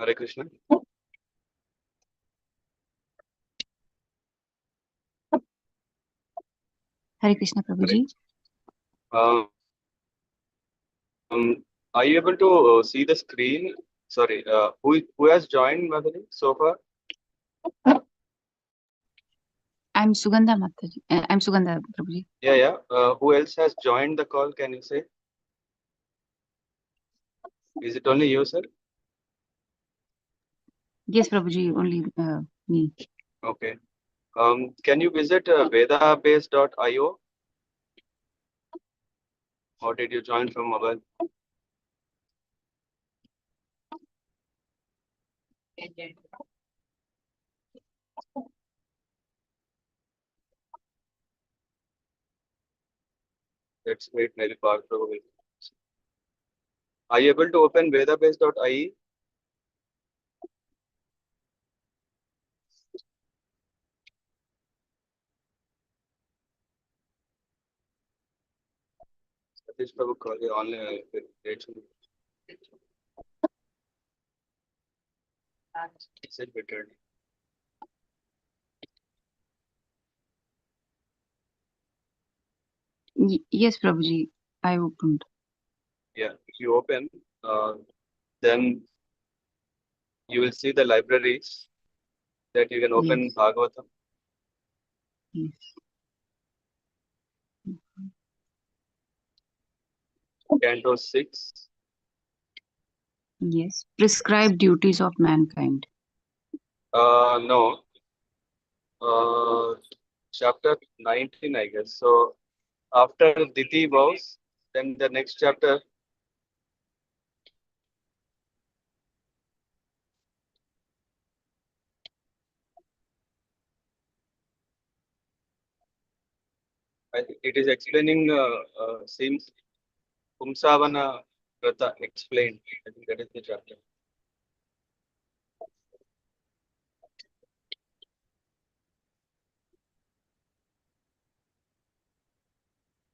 Hare Krishna. Hare Krishna, Prabhuji. Um, are you able to see the screen? Sorry, who has joined Madhuri so far? I'm Sugandha Mataji. I'm Sugandha, Prabhuji. Yeah. Who else has joined the call? Can you say? Is it only you, sir? Yes, Prabhuji, only me. Okay. Can you visit vedabase.io? Or did you join from mobile? Let's wait, maybe Parth Prabhu will. Are you able to open vedabase.ie? Satish Prabhu call you online. Is it better? Yes, Prabhuji, I opened. Yeah, if you open, then you will see the libraries that you can open. Yes. Bhagavatam. Yes. Canto 6. Yes. Prescribed duties of mankind. No. Chapter 19, I guess. So after Diti vows, then the next chapter. I think it is explaining seems Pumsavana Vrata explained. I think that is the chapter.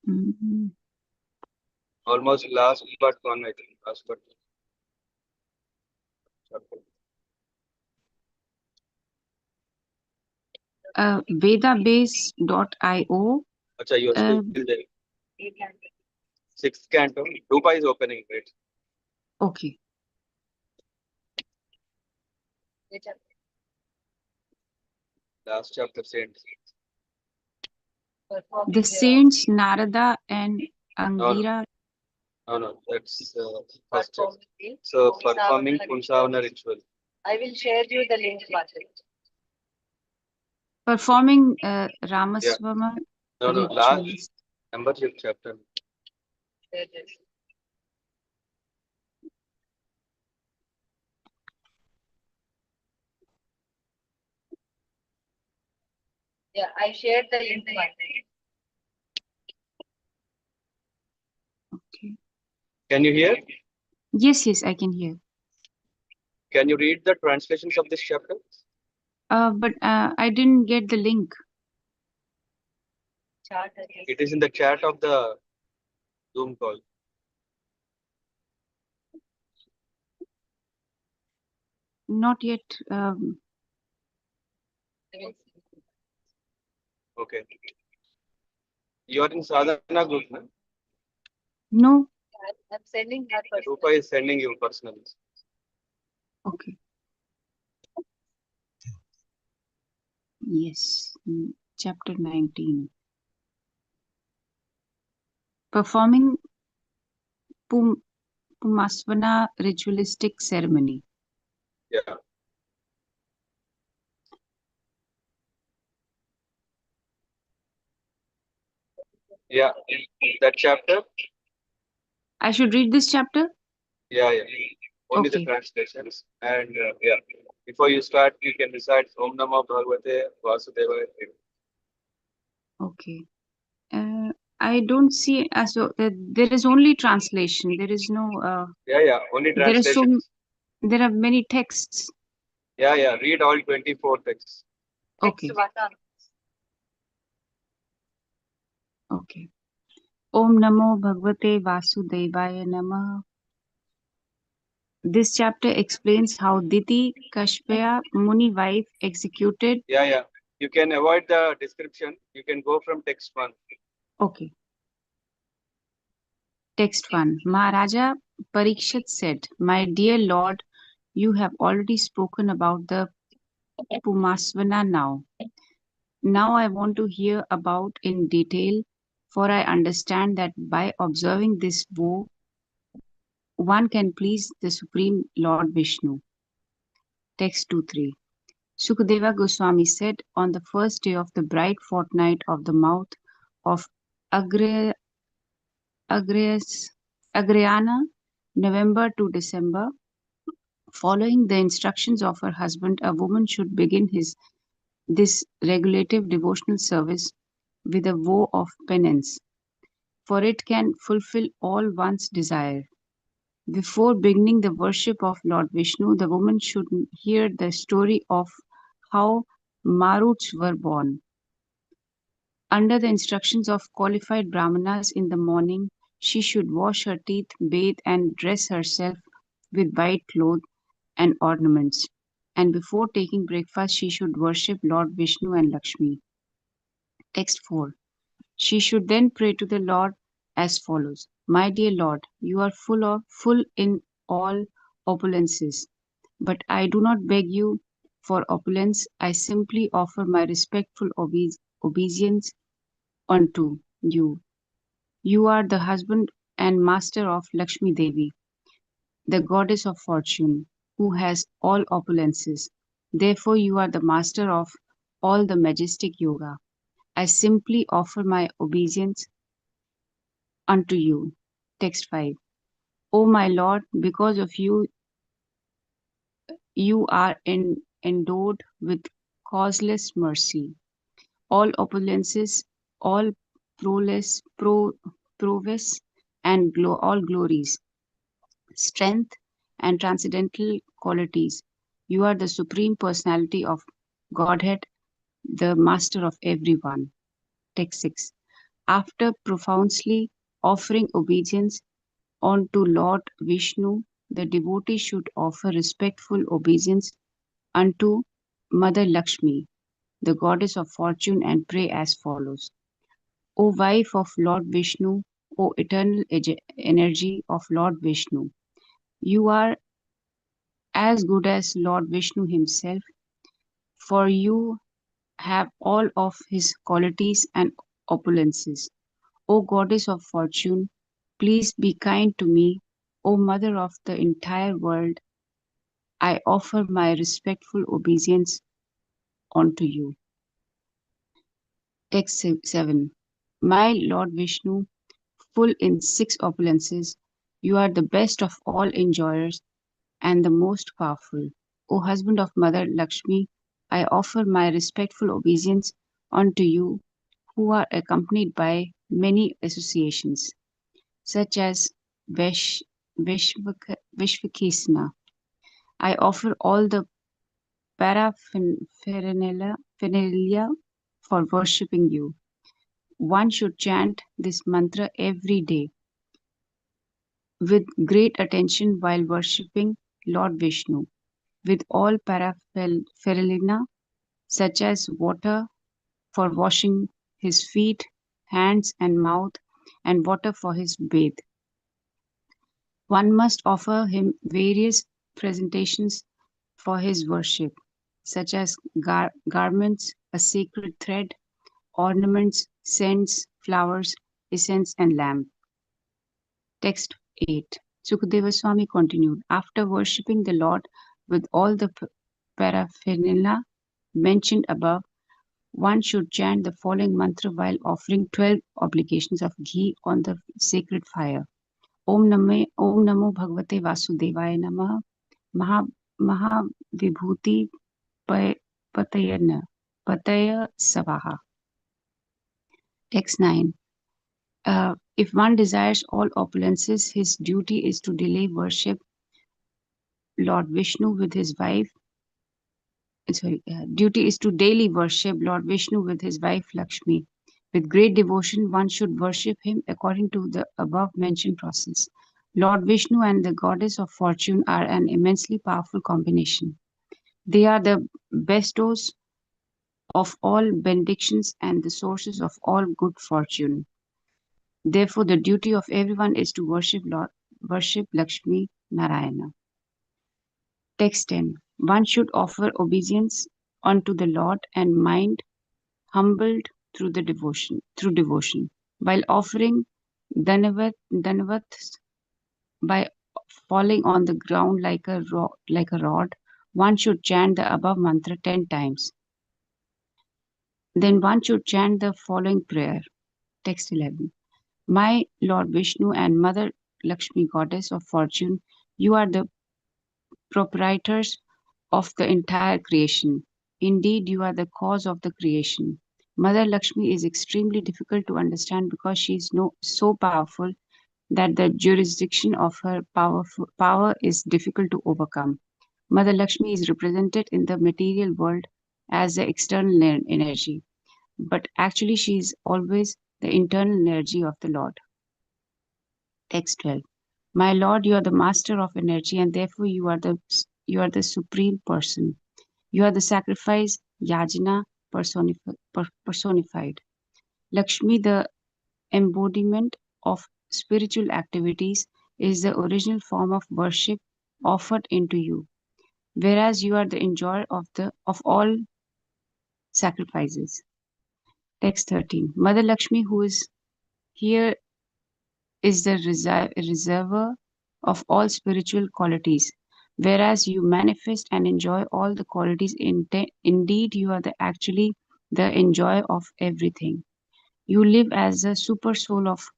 Mm-hmm. Almost last but one, I think. Last but chapter. Vedabase.io. Acha, you are still there. Sixth canto. Rupa is opening, right? Okay. Last chapter saint. The saints Narada and Angira. No, that's first chapter. So performing Pumsavana ritual. I will share you the link, Patrick. Performing Ramaswama No, rituals. last number chapter. Yeah, I shared the link, Patrick. Okay. Can you hear? Yes, I can hear. Can you read the translations of this chapter? But I didn't get the link. It is in the chat of the Zoom call. Not yet. Okay. You are in Sadhana group, no? No. I'm sending her personally. Rupa is sending you personally. Okay. Yes. Chapter 19. Performing Pumasvana ritualistic ceremony. Yeah. Yeah. That chapter? I should read this chapter? Yeah. Only Okay. the translations. And yeah. Before you start, you can recite Om Namo Bhagavate Vasudevaya. Okay. I don't see so there is only translation. There is no. Yeah. Only translation. There are many texts. Yeah. Read all 24 texts. Okay. Okay. Om Namo Bhagavate Vasudevaya Namah. This chapter explains how Diti Kashpaya Muni wife executed. Yeah. You can avoid the description. You can go from text 1. Okay. Text 1. Maharaja Parikshit said, "My dear Lord, you have already spoken about the Pumasvana now. Now I want to hear about in detail, for I understand that by observing this vow, one can please the Supreme Lord Vishnu." Text 2-3. Sukadeva Goswami said, on the first day of the bright fortnight of the mouth of Agre, Agreas, Agrayana, November to December, following the instructions of her husband, a woman should begin this regulative devotional service with a vow of penance, for it can fulfill all one's desire. Before beginning the worship of Lord Vishnu, the woman should hear the story of how Maruts were born. Under the instructions of qualified Brahmanas in the morning, she should wash her teeth, bathe, and dress herself with white clothes and ornaments. And before taking breakfast, she should worship Lord Vishnu and Lakshmi. Text 4. She should then pray to the Lord as follows: My dear Lord, you are full in all opulences, but I do not beg you for opulence. I simply offer my respectful obeisance unto you. You are the husband and master of Lakshmi Devi, the goddess of fortune, who has all opulences. Therefore, you are the master of all the majestic yoga. I simply offer my obeisance unto you. Text 5. O my Lord, because of you, you are endowed with causeless mercy. All opulences, all prowess, and all glories, strength, and transcendental qualities. You are the supreme personality of Godhead, the master of everyone. Text 6. After profoundly offering obedience unto Lord Vishnu, the devotee should offer respectful obeisance unto Mother Lakshmi, the goddess of fortune, and pray as follows: O wife of Lord Vishnu, O eternal energy of Lord Vishnu, you are as good as Lord Vishnu himself, for you have all of his qualities and opulences. O goddess of fortune, please be kind to me. O mother of the entire world, I offer my respectful obeisance unto you. Text 7. My Lord Vishnu, full in 6 opulences, you are the best of all enjoyers and the most powerful. O husband of Mother Lakshmi, I offer my respectful obeisance unto you, who are accompanied by many associations, such as Vishvakisna. I offer all the paraphernalia for worshipping you. One should chant this mantra every day with great attention while worshipping Lord Vishnu, with all paraphernalia such as water for washing his feet, hands, and mouth, and water for his bath. One must offer him various presentations for his worship, such as garments, a sacred thread, ornaments, scents, flowers, incense, and lamp. Text 8. Sukadeva Swami continued, after worshipping the Lord with all the paraphernalia mentioned above, one should chant the following mantra while offering 12 obligations of ghee on the sacred fire. Om Namo Bhagavate Vasudevaya Namah Maha Vibhuti Pataya Savaha. Text 9. If one desires all opulences, his duty is to delay worship Lord Vishnu with his wife. Duty is to daily worship Lord Vishnu with his wife Lakshmi. With great devotion, one should worship him according to the above mentioned process. Lord Vishnu and the goddess of fortune are an immensely powerful combination. They are the bestowers of all benedictions and the sources of all good fortune. Therefore, the duty of everyone is to worship Lakshmi Narayana. Text 10. One should offer obeisance unto the Lord and mind humbled through devotion. While offering dhanavats by falling on the ground like a rod, one should chant the above mantra 10 times. Then one should chant the following prayer. Text 11. My Lord Vishnu and Mother Lakshmi, goddess of fortune, you are the proprietors of the entire creation. Indeed, you are the cause of the creation. Mother Lakshmi is extremely difficult to understand because she is so powerful that the jurisdiction of her power is difficult to overcome. Mother Lakshmi is represented in the material world as the external energy, but actually she is always the internal energy of the Lord. Text 12. My Lord, you are the master of energy, and therefore you are the supreme person. You are the sacrifice yajna personified. Lakshmi, the embodiment of spiritual activities, is the original form of worship offered into you, whereas you are the enjoyer of all sacrifices. Text 13. Mother Lakshmi, who is here, is the reservoir of all spiritual qualities, whereas you manifest and enjoy all the qualities. Indeed, you are actually the enjoyer of everything. You live as the super soul of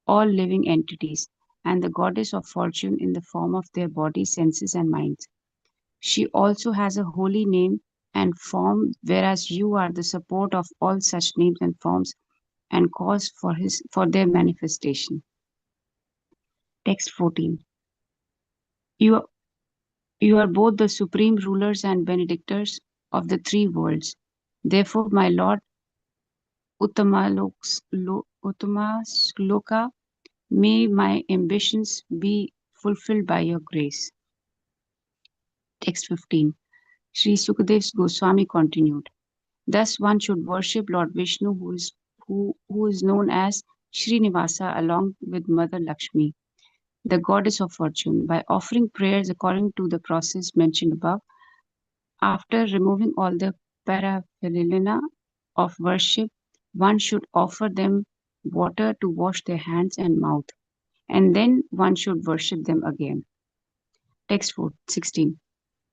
all living entities and the goddess of fortune in the form of their bodies, senses, and minds. She also has a holy name and form, whereas you are the support of all such names and forms and cause for their manifestation. Text 14. You, you are both the supreme rulers and benedictors of the three worlds. Therefore, my Lord Uttama may my ambitions be fulfilled by your grace. Text 15. Sri Sukadev Goswami continued. Thus one should worship Lord Vishnu, who is known as Srinivasa, along with Mother Lakshmi, the goddess of fortune, by offering prayers according to the process mentioned above. After removing all the paraphernalia of worship, one should offer them water to wash their hands and mouth, and then one should worship them again. Text 16.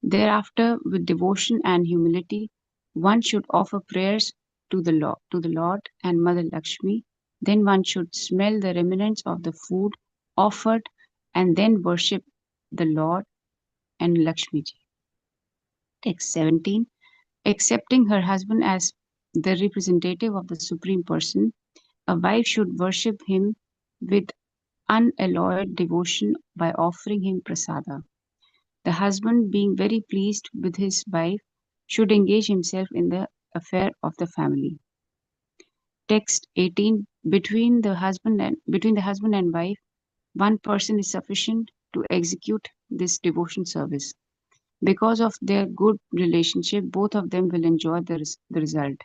Thereafter, with devotion and humility, one should offer prayers to the Lord and Mother Lakshmi. Then one should smell the remnants of the food offered and then worship the Lord and Lakshmi ji. Text 17. Accepting her husband as the representative of the Supreme Person, a wife should worship him with unalloyed devotion by offering him prasada. The husband, being very pleased with his wife, should engage himself in the affair of the family. Text 18. Between the husband and wife, one person is sufficient to execute this devotion service. Because of their good relationship, both of them will enjoy the result.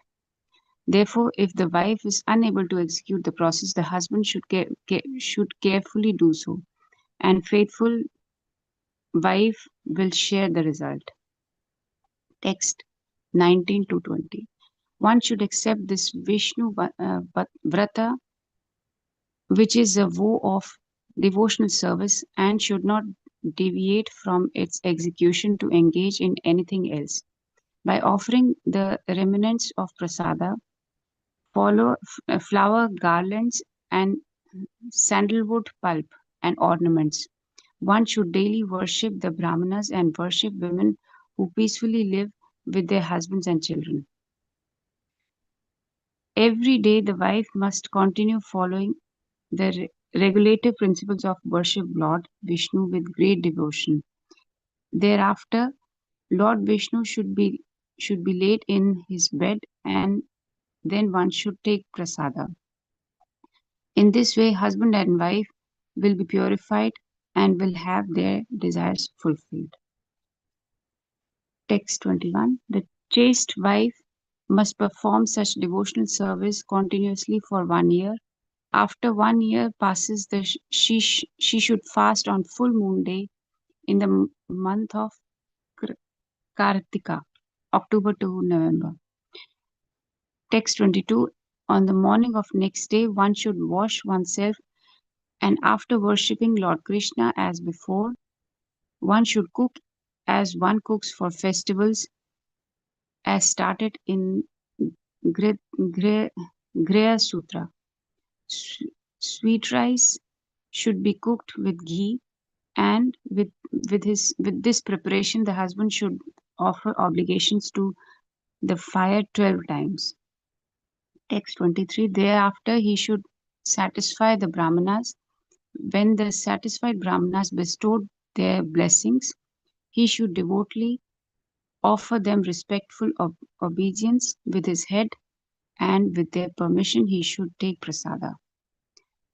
Therefore, if the wife is unable to execute the process, the husband should carefully do so, and faithful wife will share the result. Text 19 to 20. One should accept this Vishnu Vrata, which is a vow of devotional service, and should not deviate from its execution to engage in anything else. By offering the remnants of prasada, flower garlands, and sandalwood pulp and ornaments, one should daily worship the Brahmanas and worship women who peacefully live with their husbands and children. Every day, the wife must continue following the regulative principles of worship Lord Vishnu with great devotion. Thereafter, Lord Vishnu should be laid in his bed, and then one should take prasada. In this way, husband and wife will be purified and will have their desires fulfilled. Text 21. The chaste wife must perform such devotional service continuously for 1 year. After 1 year passes, she should fast on full moon day in the month of Kartika, October to November. Text 22. On the morning of next day, one should wash oneself, and after worshipping Lord Krishna as before, one should cook as one cooks for festivals, as started in Greya Sutra. Sweet rice should be cooked with ghee, and with this preparation, the husband should offer obligations to the fire 12 times. Text 23. Thereafter, he should satisfy the Brahmanas. When the satisfied Brahmanas bestowed their blessings, he should devotedly offer them respectful obedience with his head, and with their permission, he should take prasada.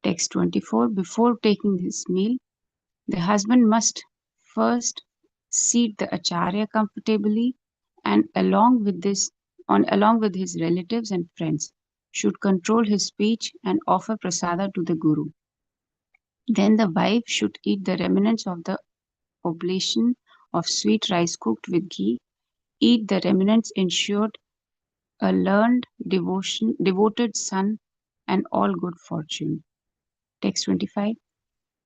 Text 24. Before taking his meal, the husband must first seat the acharya comfortably, and along with his relatives and friends, should control his speech and offer prasada to the guru. Then the wife should eat the remnants of the oblation of sweet rice cooked with ghee. Eat the remnants ensured a learned devoted son and all good fortune. Text 25.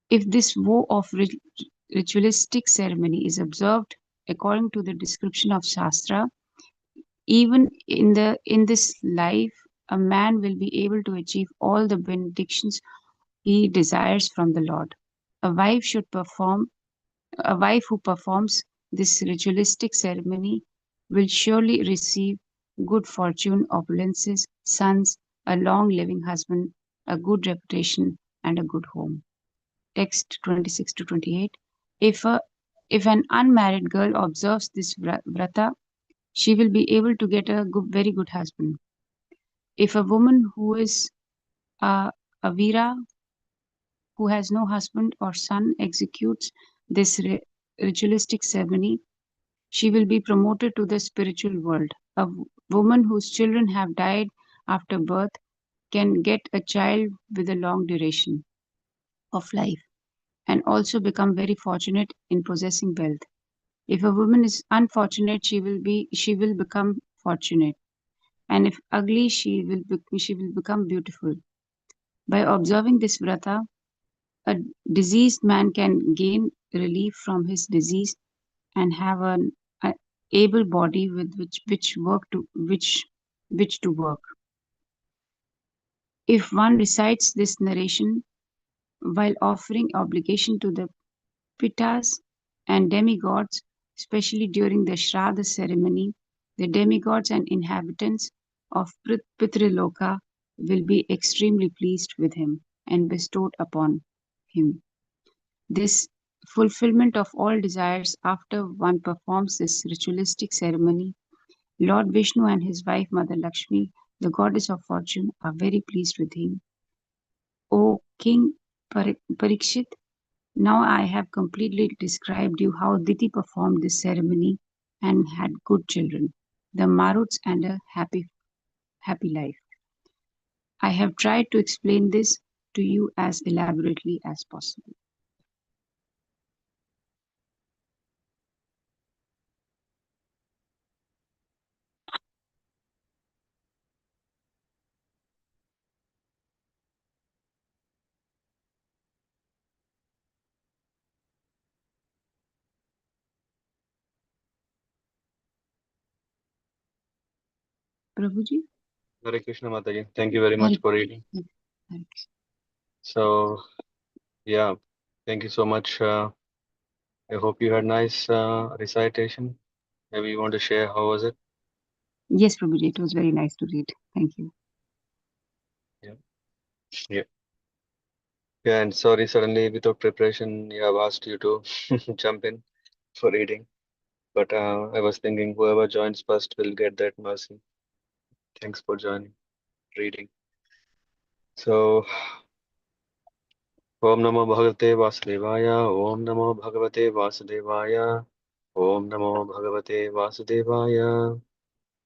If this vow of ritualistic ceremony is observed according to the description of Shastra, even in this life, a man will be able to achieve all the benedictions he desires from the Lord. A wife should perform A wife who performs this ritualistic ceremony will surely receive good fortune, opulences, sons, a long living husband, a good reputation, and a good home. Text 26 to 28. If, a, if an unmarried girl observes this vrata, she will be able to get a very good husband. If a woman who is a vira, who has no husband or son, executes this ritualistic ceremony, she will be promoted to the spiritual world. A woman whose children have died after birth can get a child with a long duration of life and also become very fortunate in possessing wealth. If a woman is unfortunate, she will become fortunate, and if ugly, she will become beautiful. By observing this vrata, a diseased man can gain relief from his disease and have an able body with which to work. If one recites this narration while offering obligation to the pitas and demigods, especially during the Shraddha ceremony, the demigods and inhabitants of Pitriloka will be extremely pleased with him and bestowed upon him this fulfillment of all desires. After one performs this ritualistic ceremony, Lord Vishnu and his wife Mother Lakshmi, the goddess of fortune, are very pleased with him. O King Parikshit, now I have completely described you how Diti performed this ceremony and had good children, the Maruts, and a happy life. I have tried to explain this to you as elaborately as possible. Prabhuji? Hare Krishna Mataji. Thank you very much Hare for reading. Hare So, yeah, thank you so much. I hope you had nice recitation. Maybe you want to share how was it? Yes, Prabhuji, it was very nice to read. Thank you. Yeah. Yeah. Yeah, and sorry, suddenly without preparation, I have asked you to jump in for reading. But I was thinking whoever joins first will get that mercy. Thanks for joining, reading. So, Om Namo Bhagavate Vasudevaya. Om Namo Bhagavate Vasudevaya. Om Namo Bhagavate Vasudevaya.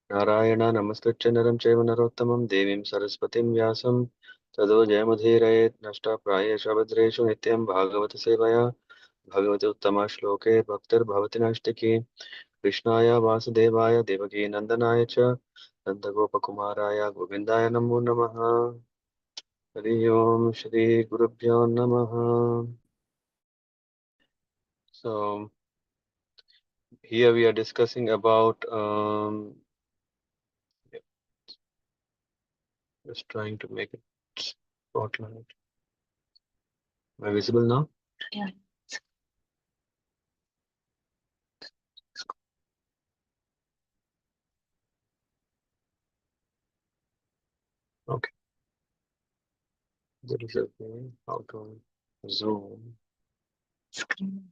Narayana Namaskritya Naram Chaiva Narottamam Devim Saraswatim Vyasam Tado Jayamudhirayet Nashta Prayesha Bhadreshu Nityam Bhagavata Sevaya Bhagavate Uttama Shloke Bhaktar Bhavati Nashtaki Krishnaya Vasudevaya Devaki Nandanaya Cha Nanda Gopakumaraya Govindaya Namo Namaha Hari Om Shri Gurubhyo Namaha. So here we are discussing about just trying to make it spotlight. Am I visible now? Yeah. Okay. There is a way how to zoom. Screen.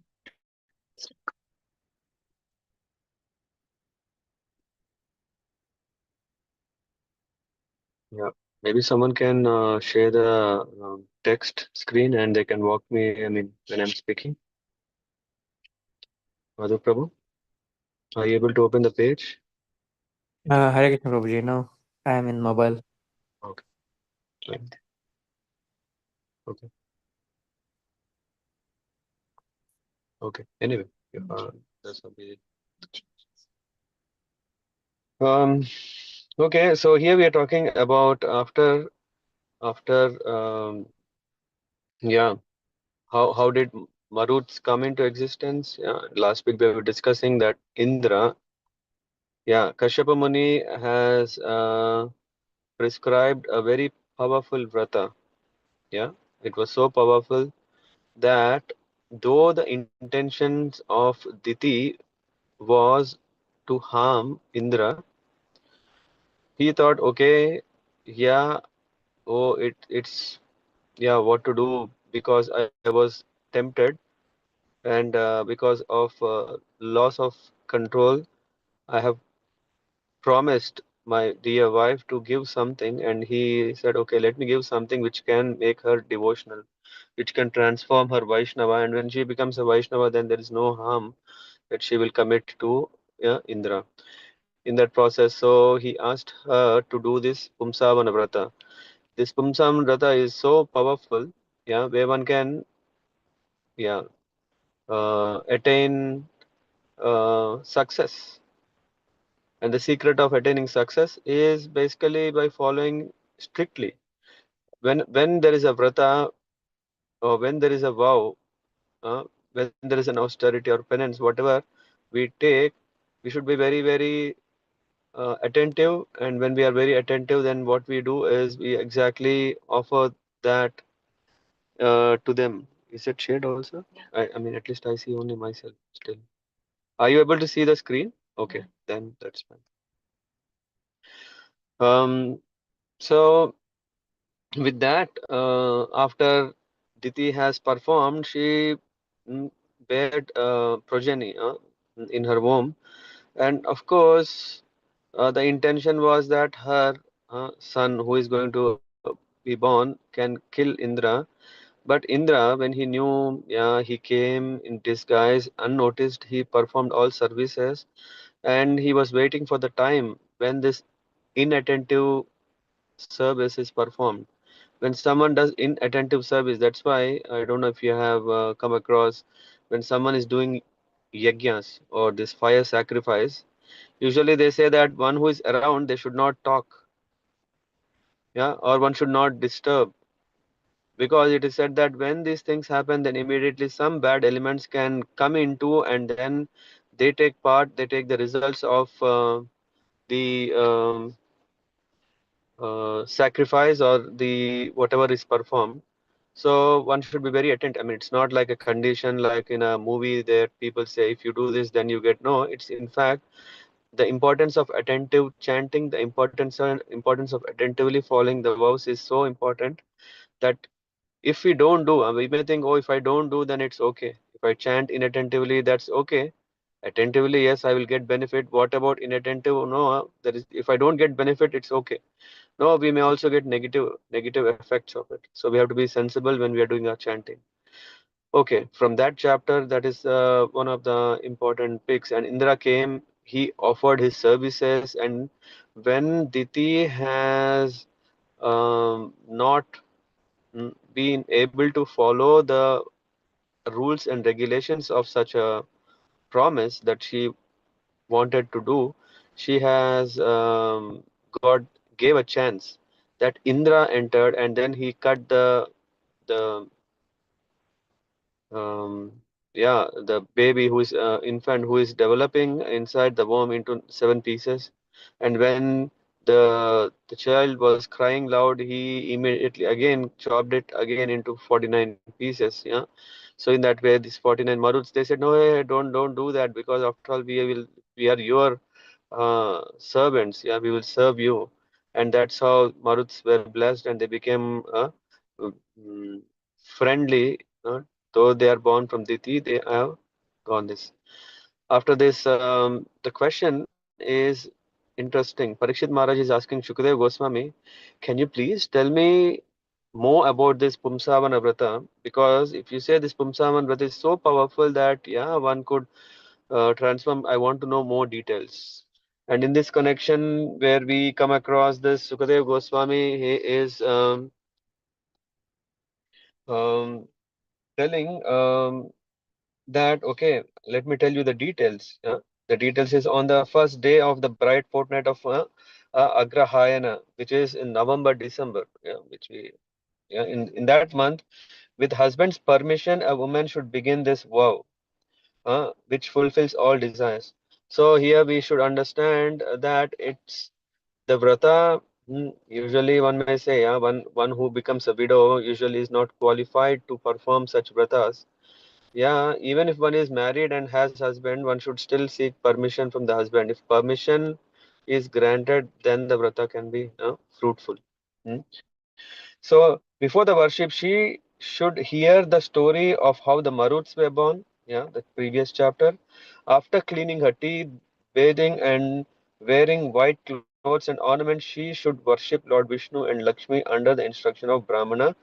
Yeah. Maybe someone can share the text screen and they can walk me, I mean, when I'm speaking. Madhu Prabhu, are you able to open the page? Hare Krishna Prabhuji. No, I am in mobile. Okay. Fine. Okay. Okay. Anyway, that's a bit. Okay, so here we are talking about after yeah, how did Maruts come into existence? Yeah, last week we were discussing that Indra, yeah, Kashyapa Muni has prescribed a very powerful vrata. Yeah, it was so powerful that though the intentions of Diti was to harm Indra, he thought, okay, yeah, oh, it's yeah, what to do because I was tempted and because of loss of control, I have promised my dear wife to give something, and he said, okay, let me give something which can make her devotional, which can transform her Vaishnava, and when she becomes a Vaishnava, then there is no harm that she will commit to Indra. In that process, so he asked her to do this Pumsavana Vrata. This Pumsavana Vrata is so powerful, yeah, where one can, yeah, attain success. And the secret of attaining success is basically by following strictly. When there is a vrata or when there is a vow, when there is an austerity or penance, whatever we take, we should be very, very attentive. And when we are very attentive, then what we do is we exactly offer that to them. Is it shared also? Yeah. I mean, at least I see only myself still. Are you able to see the screen? Okay, then that's fine. So with that, after Diti has performed, she bared progeny in her womb, and of course, the intention was that her son, who is going to be born, can kill Indra. But Indra, when he knew, yeah, he came in disguise, unnoticed. He performed all services, and he was waiting for the time when this inattentive service is performed. When someone does inattentive service, that's why I don't know if you have come across, when someone is doing yajnas or this fire sacrifice, usually they say that one who is around, they should not talk, yeah, or one should not disturb, because it is said that when these things happen, then immediately some bad elements can come into, and then they take part, they take the results of the sacrifice or the whatever is performed. So one should be very attentive. I mean, it's not like a condition like in a movie that people say if you do this then you get. No, it's in fact the importance of attentive chanting, the importance of attentively following the vows is so important that if we don't do, we may think, oh, if I don't do, then it's okay. If I chant inattentively, that's okay. Attentively, yes, I will get benefit. What about inattentive? No, that is, if I don't get benefit, it's okay. No, we may also get negative effects of it. So we have to be sensible when we are doing our chanting. Okay, from that chapter, that is one of the important picks. And Indra came, he offered his services, and when Diti has not been able to follow the rules and regulations of such a promise that she wanted to do, she has got gave a chance that Indra entered, and then he cut the um, yeah, the baby who is infant who is developing inside the womb into 7 pieces. And when the child was crying loud, he immediately again chopped it again into 49 pieces. Yeah. So in that way, these 49 maruts, they said, no, hey, don't do that, because after all, we are your servants. Yeah, we will serve you. And that's how maruts were blessed, and they became mm, friendly. Though they are born from Diti, they have gone this. After this, the question is interesting. Parikshit Maharaj is asking Shukadev Goswami, can you please tell me more about this Pumsavana Vrata? Because if you say this Pumsavana Vrata is so powerful that, yeah, one could transform, I want to know more details. And in this connection, where we come across this Sukadev Goswami, he is um, telling that, okay, let me tell you the details. The details is on the first day of the bright fortnight of Agrahayana, which is in November, December, which we, in that month, with husband's permission, a woman should begin this vow, which fulfills all desires. So here we should understand that it's the vrata. Usually one may say, one who becomes a widow usually is not qualified to perform such vratas. Yeah, even if one is married and has husband, one should still seek permission from the husband. If permission is granted, then the vrata can be fruitful. Hmm. So before the worship, she should hear the story of how the Maruts were born. Yeah, the previous chapter. After cleaning her teeth, bathing, and wearing white clothes and ornaments, she should worship Lord Vishnu and Lakshmi under the instruction of Brahmana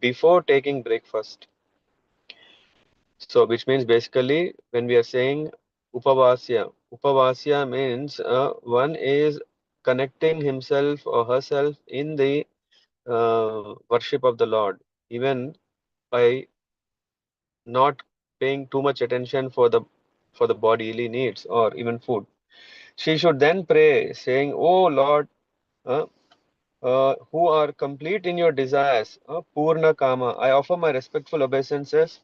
before taking breakfast. So, which means basically when we are saying Upavasya means one is connecting himself or herself in the worship of the Lord, even by not paying too much attention for the bodily needs or even food. She should then pray, saying, "Oh Lord, uh, who are complete in your desires, Purna Kama. I offer my respectful obeisances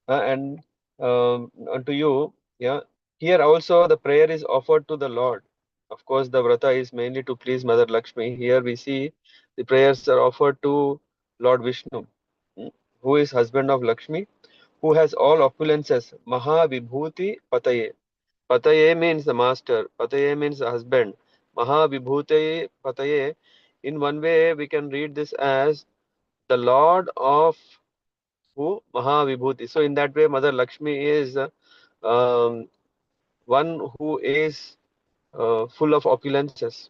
and unto you." Yeah. Here also the prayer is offered to the Lord. Of course, the vrata is mainly to please Mother Lakshmi. Here we see the prayers are offered to Lord Vishnu, mm, who is husband of Lakshmi, who has all opulences. Maha Vibhuti Pataye. Pataye means the master. Pataye means the husband. Maha Vibhuti Pataye. In one way, we can read this as the Lord of who? Mahavibhuti. So in that way, Mother Lakshmi is um, one who is full of opulences.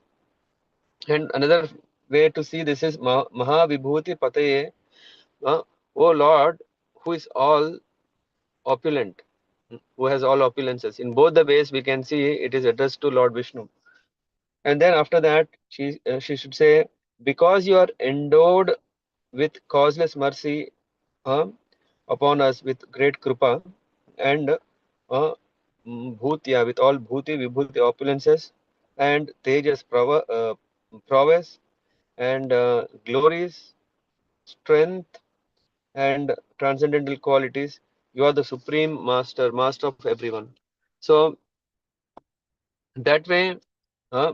And another way to see this is Mahavibhuti Pataye, O Lord, who is all opulent, who has all opulences. In both the ways, we can see it is addressed to Lord Vishnu. And then after that, she should say, because you are endowed with causeless mercy, uh, upon us with great kripa, and bhutya, with all bhuti vibhuti opulences, and tejas prowess, and glories, strength, and transcendental qualities. You are the supreme master, master of everyone. So that way, uh,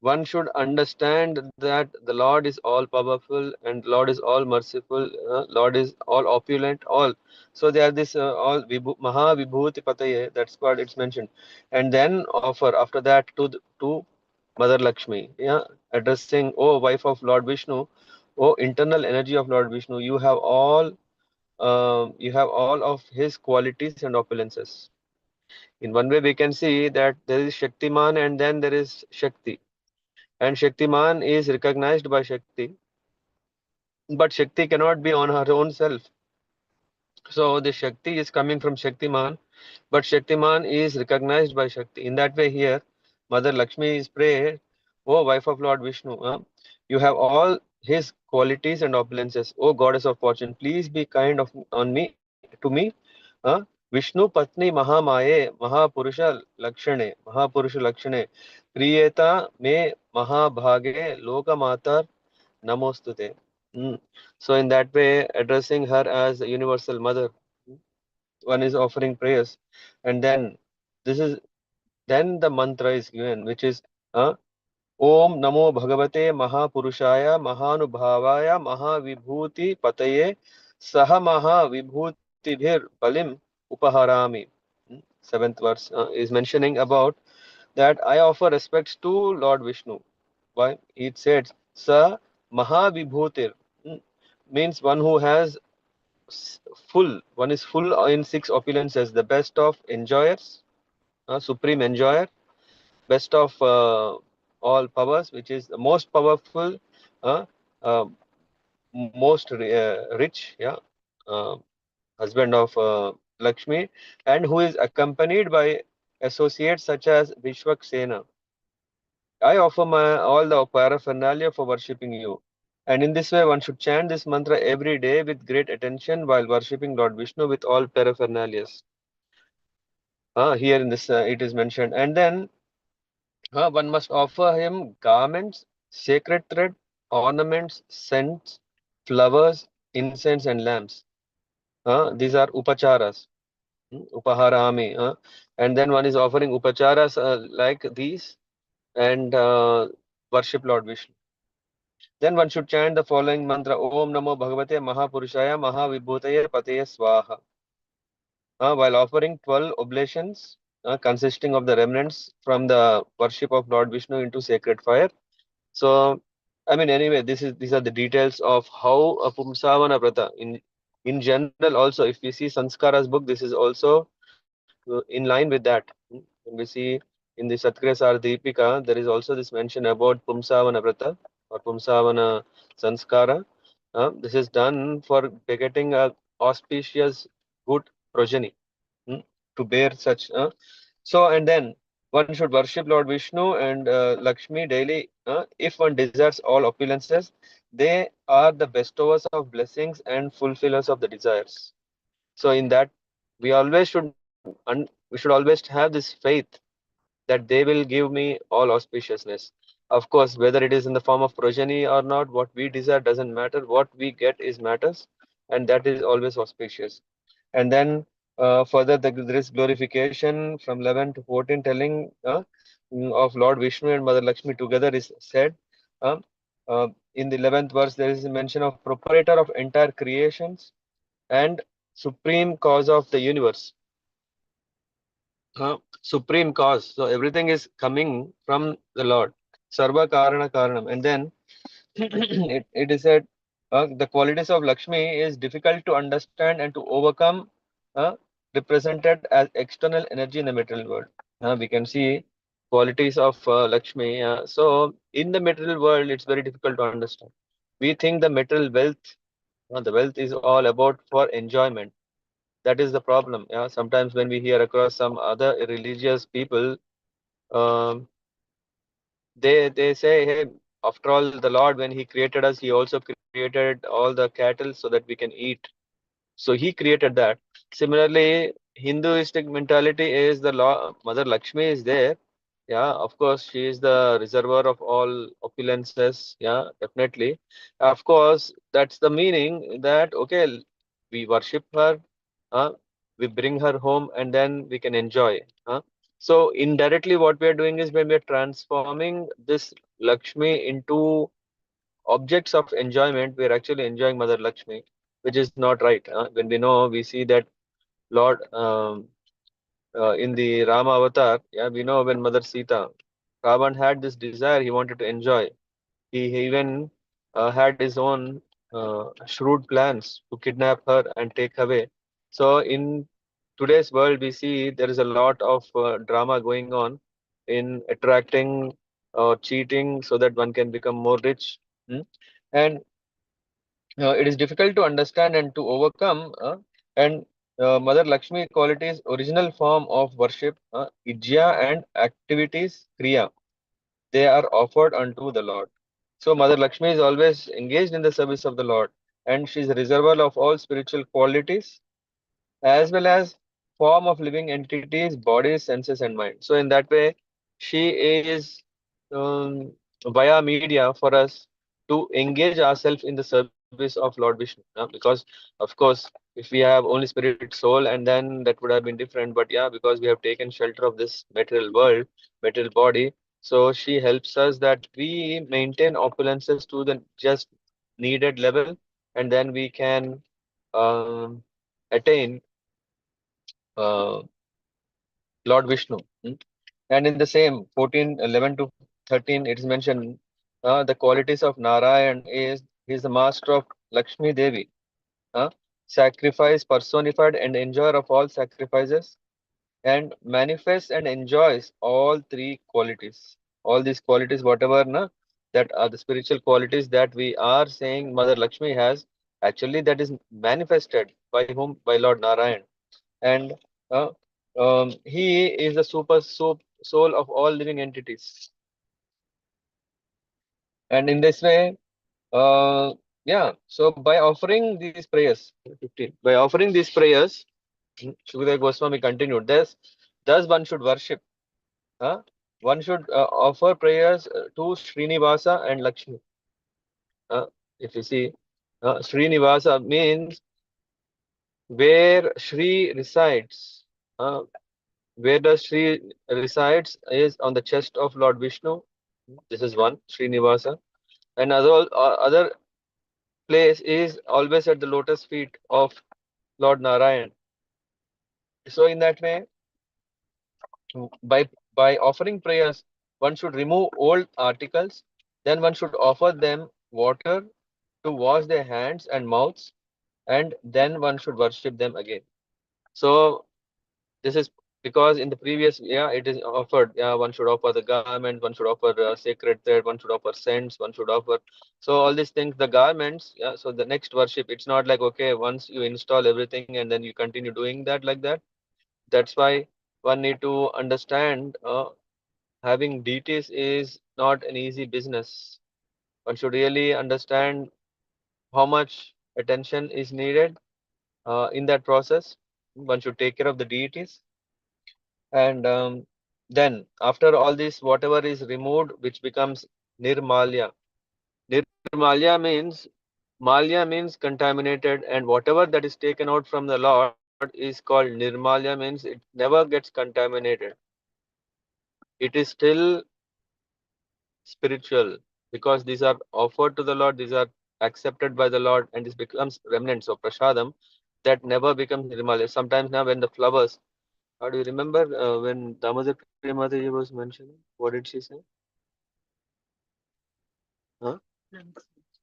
one should understand that the Lord is all powerful and Lord is all merciful, Lord is all opulent, all. So they are this all Maha Vibhuti Pataye, that's what it's mentioned. And then offer after that to Mother Lakshmi, yeah, addressing, oh wife of Lord Vishnu, oh internal energy of Lord Vishnu, you have all of his qualities and opulences. In one way, we can see that there is Shaktiman and then there is Shakti. and Shaktiman is recognized by Shakti, but Shakti cannot be on her own self. So the Shakti is coming from Shaktiman, but Shaktiman is recognized by Shakti. In that way, here, Mother Lakshmi is prayed, O wife of Lord Vishnu, you have all his qualities and opulences. O goddess of fortune, please be kind on me, to me. Uh, Vishnu Patni Mahamaye Mahapurusha Lakshane Priyeta Me Mahabhage Lokamatar Namostute. Mm. So in that way, addressing her as a universal mother, one is offering prayers, and then this is then the mantra is given, which is Om Namo Bhagavate Mahapurushaya Mahanubhavaya Mahavibhuti Pataye Saha Mahavibhutibhir Palim Upaharami. Seventh verse is mentioning about that I offer respects to Lord Vishnu. Why? It says Sa Mahavibhutir, means one who has one is full in six opulences, the best of enjoyers, supreme enjoyer, best of all powers, which is the most powerful, uh, uh, most rich, uh, husband of Lakshmi, and who is accompanied by associates such as Vishwaksena. I offer my all the paraphernalia for worshipping you. And in this way, one should chant this mantra every day with great attention while worshipping Lord Vishnu with all paraphernalia. Here in this, it is mentioned. And then one must offer him garments, sacred thread, ornaments, scents, flowers, incense, and lamps. These are upacharas, upaharami. And then one is offering upacharas like these and worship Lord Vishnu. Then one should chant the following mantra: Om Namo Bhagavate Mahapurushaya Mahavibhutaya Pataya Swaha. While offering 12 oblations consisting of the remnants from the worship of Lord Vishnu into sacred fire. So, I mean, anyway, these are the details of how a Pumsavana Vrata in general. Also, if we see Sanskara's book, this is also in line with that. When we see in the Satkresar Deepika, there is also this mention about Pumsavana Vrata or Pumsavana Sanskara. This is done for begetting a auspicious good progeny, hmm, to bear such. So, and then one should worship Lord Vishnu and Lakshmi daily. If one desires all opulences, they are the bestowers of blessings and fulfillers of the desires. So, in that, we always we should always have this faith that they will give me all auspiciousness. Of course, whether it is in the form of progeny or not, what we desire doesn't matter. What we get is matters, and that is always auspicious. And then further, there is glorification from 11 to 14, telling of Lord Vishnu and Mother Lakshmi together is said. Uh, in the 11th verse, there is a mention of proprietor of entire creations and supreme cause of the universe. Supreme cause. So everything is coming from the Lord. Sarva Karana Karanam. And then it is said the qualities of Lakshmi is difficult to understand and to overcome, uh, represented as external energy in the material world. We can see qualities of Lakshmi. So in the material world, it's very difficult to understand. We think the material wealth, the wealth is all about for enjoyment. That is the problem. Sometimes when we hear across some other religious people, um, they say, hey, after all, the Lord, when He created us, He also created all the cattle so that we can eat. So He created that. Similarly, Hinduistic mentality is the law. Mother Lakshmi is there. Yeah, of course, she is the reservoir of all opulences. Yeah, definitely. Of course, that's the meaning that, okay, we worship her, uh, we bring her home, and then we can enjoy. So, indirectly, what we are doing is when we are transforming this Lakshmi into objects of enjoyment, we are actually enjoying Mother Lakshmi, which is not right. When we know, we see that Lord. In the Rama avatar, yeah, we know when Mother Sita, Ravan had this desire, he wanted to enjoy. He even had his own shrewd plans to kidnap her and take away. So in today's world, we see there is a lot of drama going on in attracting or cheating so that one can become more rich. And it is difficult to understand and to overcome. And Mother Lakshmi qualities, original form of worship, Ijya and activities, Kriya, they are offered unto the Lord. So Mother Lakshmi is always engaged in the service of the Lord, and she is a reservoir of all spiritual qualities as well as form of living entities, bodies, senses, and mind. So in that way, she is um, via media for us to engage ourselves in the service of Lord Vishnu. Because of course, if we have only spirit, soul, and then that would have been different. But yeah, because we have taken shelter of this material world, material body, so she helps us that we maintain opulences to the just needed level, and then we can attain uh, Lord Vishnu. And in the same 14, 11 to 13, it is mentioned the qualities of Narayan is he is the master of Lakshmi Devi, uh, sacrifice personified and enjoyer of all sacrifices, and manifests and enjoys all three qualities. All these qualities, whatever that are the spiritual qualities that we are saying Mother Lakshmi has, actually that is manifested by whom? By Lord Narayan. And uh, he is the soul of all living entities. And in this way, yeah, so by offering these prayers, 15, by offering these prayers, Shukadeva Goswami continued, thus one should worship. One should offer prayers to Srinivasa and Lakshmi. If you see, Srinivasa means where Shri resides. Where does Shri resides is on the chest of Lord Vishnu. This is one, Srinivasa. And other place is always at the lotus feet of Lord Narayan. So in that way, by by offering prayers, one should remove old articles. Then one should offer them water to wash their hands and mouths, and then one should worship them again. So this is because in the previous, yeah, it is offered. Yeah, one should offer the garment, one should offer sacred thread, one should offer scents, one should offer. So all these things, the garments. Yeah. So the next worship, it's not like okay, once you install everything and then you continue doing that like that. That's why one need to understand. Having deities is not an easy business. One should really understand how much attention is needed in that process. One should take care of the deities. And then after all this, whatever is removed, which becomes nirmalya. Nirmalya means contaminated, and whatever that is taken out from the Lord is called nirmalya, means it never gets contaminated. It is still spiritual because these are offered to the Lord, these are accepted by the Lord, and this becomes remnants of prasadam that never becomes nirmalya. Sometimes now when the flowers, do you remember when Damodar Priya Mataji was mentioning? What did she say? Huh?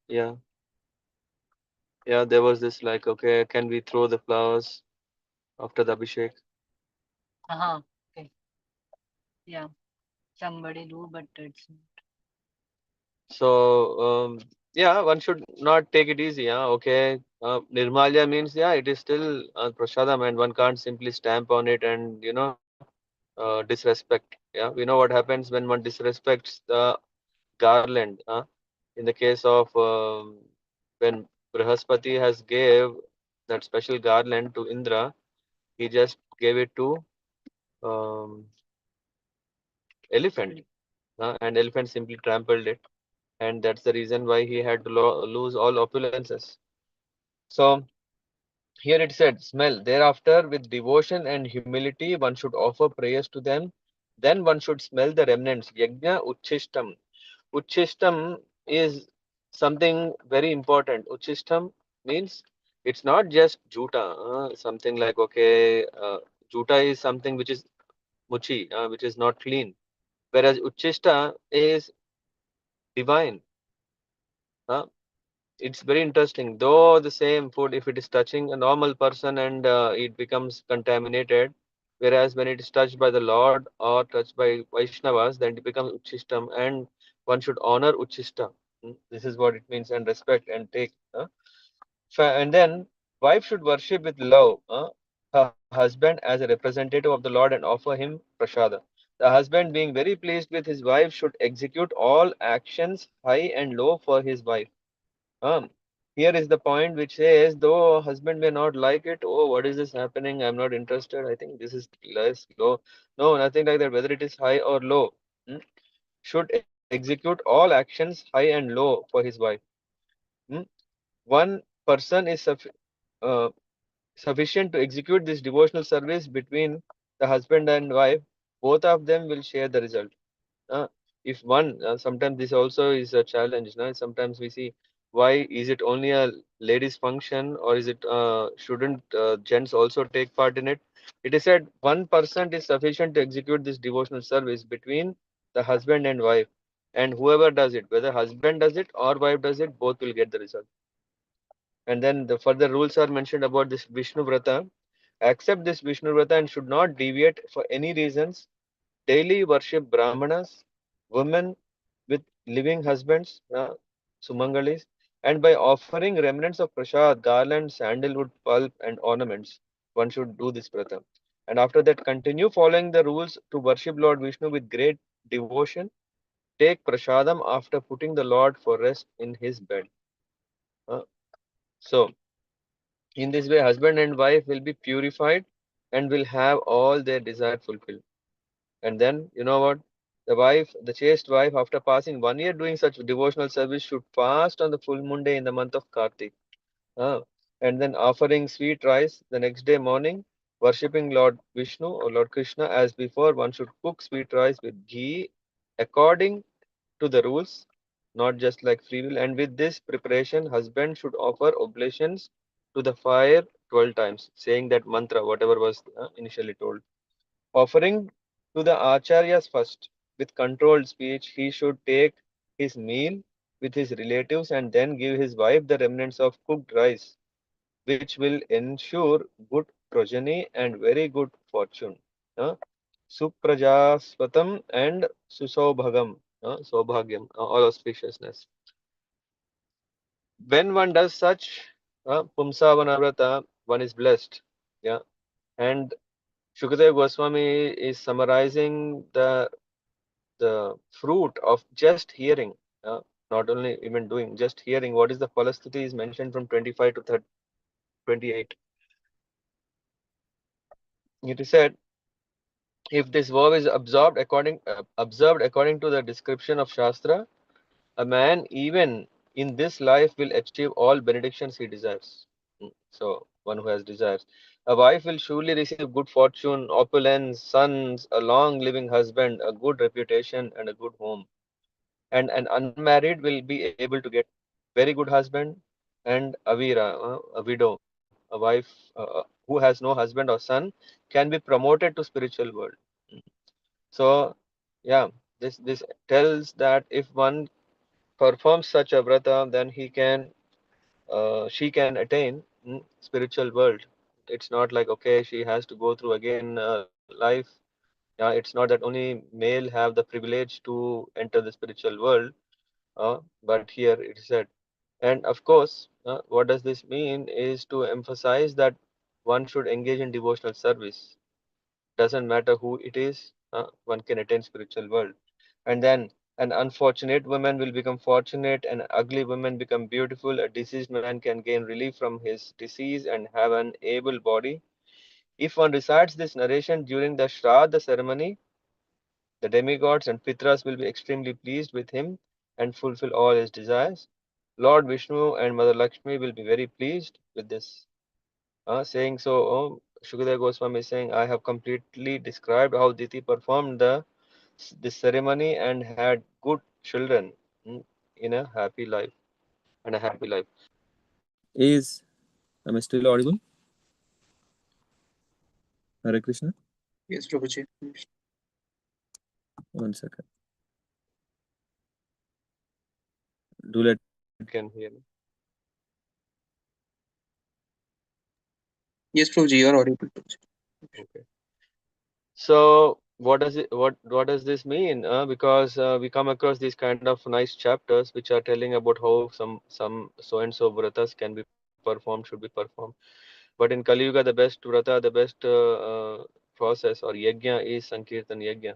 Yeah, yeah, there was this like, okay, can we throw the flowers after the Abhishek? Okay. Yeah. Somebody do, but it's So, yeah, one should not take it easy. Yeah, okay. Nirmalya means, yeah, it is still prasadam, and one can't simply stamp on it and, disrespect. Yeah, we know what happens when one disrespects the garland. In the case of when Brihaspati has gave that special garland to Indra, he just gave it to um, elephant, and elephant simply trampled it, and that's the reason why he had to lose all opulences. So here it said, smell. Thereafter, with devotion and humility, one should offer prayers to them. Then one should smell the remnants. Yajna Uchishtam. Uchishtam is something very important. Uchishtam means it's not just juta, something like, okay, juta is something which is muchi, which is not clean. Whereas Uchishta is divine. Uh, it's very interesting. Though the same food, if it is touching a normal person and it becomes contaminated, whereas when it is touched by the Lord or touched by Vaishnavas, then it becomes Uchishtam, and one should honor Uchishta. This is what it means, and respect and take. And then wife should worship with love her husband as a representative of the Lord and offer him prasada. The husband, being very pleased with his wife, should execute all actions high and low for his wife. Um, Here is the point which says, though husband may not like it, oh, what is this happening? I'm not interested. I think this is less low. No, nothing like that. Whether it is high or low, should execute all actions high and low for his wife. Hmm? One person is uh, sufficient to execute this devotional service between the husband and wife. Both of them will share the result. Uh, if one, sometimes this also is a challenge. No? Sometimes we see, why is it only a ladies' function, or is it shouldn't gents also take part in it? It is said 1% is sufficient to execute this devotional service between the husband and wife, and whoever does it, whether husband does it or wife does it, both will get the result. And then the further rules are mentioned about this Vishnu Vrata. Accept this Vishnu Vrata and should not deviate for any reasons. Daily worship Brahmanas, women with living husbands, Sumangalis, and by offering remnants of prasad, garlands, sandalwood pulp, and ornaments. One should do this Vrata. And after that, continue following the rules to worship Lord Vishnu with great devotion. Take prasadam after putting the Lord for rest in his bed. Uh, so, in this way, husband and wife will be purified and will have all their desire fulfilled. And then, you know what? The wife, the chaste wife, after passing 1 year doing such devotional service, should fast on the full moon day in the month of Kartik. Uh, and then offering sweet rice the next day morning, worshipping Lord Vishnu or Lord Krishna as before. One should cook sweet rice with ghee according to the rules, not just like free will. And with this preparation, husband should offer oblations to the fire 12 times, saying that mantra, whatever was initially told. Offering to the acharyas first. With controlled speech, he should take his meal with his relatives and then give his wife the remnants of cooked rice, which will ensure good progeny and very good fortune. Uh, Suprajasvatam and Susaubhagam, Saubhagyam, all auspiciousness. When one does such Pumsavana Vrata, one is blessed. Yeah. And Shukadeva Goswami is summarizing the fruit of just hearing, not only even doing, just hearing. What is the Phalasthiti is mentioned from 25 to 28. It is said, if this vow is observed according to the description of Shastra, a man even in this life will achieve all benedictions he desires. So one who has desires. A wife will surely receive good fortune, opulence, sons, a long living husband, a good reputation, and a good home. And an unmarried will be able to get very good husband and a widow, a wife who has no husband or son, can be promoted to spiritual world. So, yeah, this tells that if one performs such a vrata, then she can attain spiritual world. It's not like, okay, she has to go through again life. Yeah, it's not that only male have the privilege to enter the spiritual world, but here it is said. And of course, what does this mean is to emphasize that one should engage in devotional service. Doesn't matter who it is, one can attain spiritual world. And then an unfortunate woman will become fortunate, an ugly woman become beautiful, a diseased man can gain relief from his disease and have an able body. If one recites this narration during the Shraddha ceremony, the demigods and Pitras will be extremely pleased with him and fulfill all his desires. Lord Vishnu and Mother Lakshmi will be very pleased with this. Saying so, Shukadeva Goswami is saying, I have completely described how Diti performed this ceremony and had good children in a happy life and a happy life. Is am I still audible? Hare Krishna. Yes, Prabhuji. One second. Do let You can hear me. Yes, Prabhuji, you are audible. Okay. So what does this mean? Because we come across these kind of nice chapters which are telling about how some so and so vratas can be performed, should be performed. But in Kali Yuga, the best vrata, the best process or yajna is Sankirtan yajna.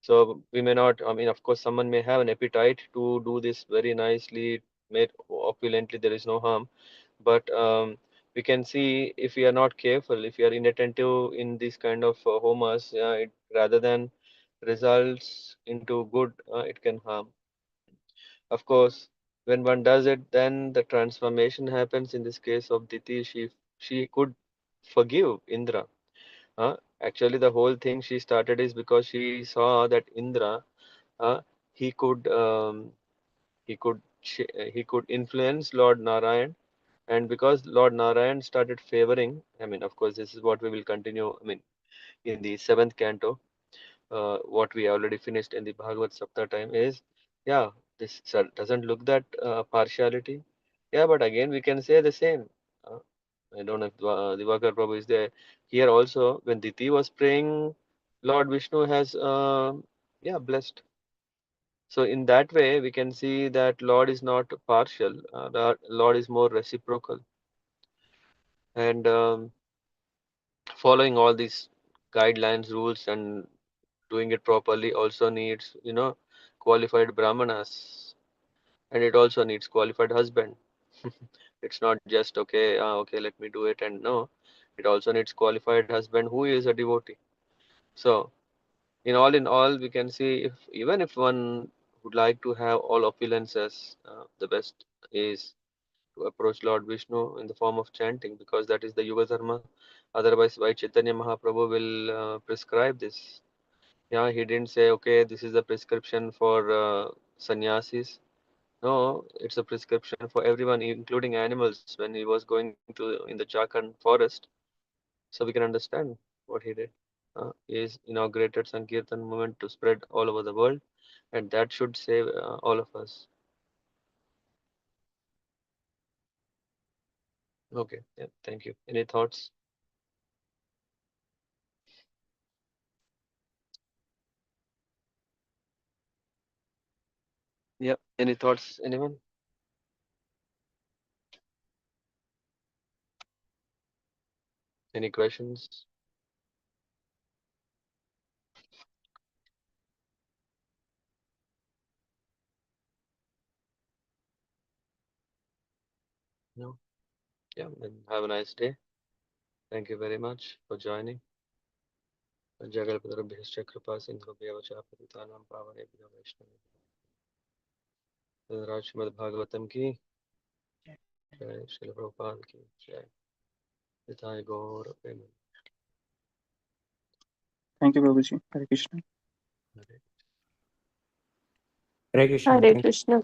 So we may not, I mean, of course, someone may have an appetite to do this very nicely, made opulently, there is no harm. But we can see if we are not careful, if we are inattentive in these kind of homas, rather than results into good, it can harm. Of course, when one does it, then the transformation happens. In this case of Diti, she could forgive Indra. Actually, the whole thing she started is because she saw that Indra, uh, he could he could he could influence Lord Narayan, and because Lord Narayan started favoring, I mean, of course, this is what we will continue. I mean, in the seventh canto, what we already finished in the Bhagavad Sapta time is, yeah, this doesn't look that partiality. Yeah, but again, we can say the same. Uh, I don't know if Divakar Prabhu is there. Here also, when Diti was praying, Lord Vishnu has, yeah, blessed. So in that way, we can see that Lord is not partial. The Lord is more reciprocal, and following all these guidelines, rules, and doing it properly also needs, qualified brahmanas, and it also needs qualified husband. It's not just okay, okay, let me do it, and no, it also needs qualified husband who is a devotee. So in all, we can see, if even if one would like to have all opulences, the best is to approach Lord Vishnu in the form of chanting, because that is the Yuga Dharma. Otherwise, why Chaitanya Mahaprabhu will prescribe this? Yeah, he didn't say, okay, this is a prescription for sannyasis. No, it's a prescription for everyone, including animals, when he was going to in the Jharkhand forest. So we can understand what he did. He is inaugurated Sankirtan movement to spread all over the world, and that should save all of us. Okay, yeah, thank you. Any thoughts? Yeah, any thoughts, anyone? Any questions? No? Yeah, then have a nice day. Thank you very much for joining. जगल्पतरुभ्यश्च कृपा सिन्धुभ्यः च पतितानां पावनेभ्यो वैष्णवेभ्यो श्रीमद्भागवतम की जय, श्रील प्रभुपाद की जय, निताय गौर प्रेम। Thank you, Prabhuji. Hare Krishna. Hare Hare Krishna. Hare Thank you. Krishna.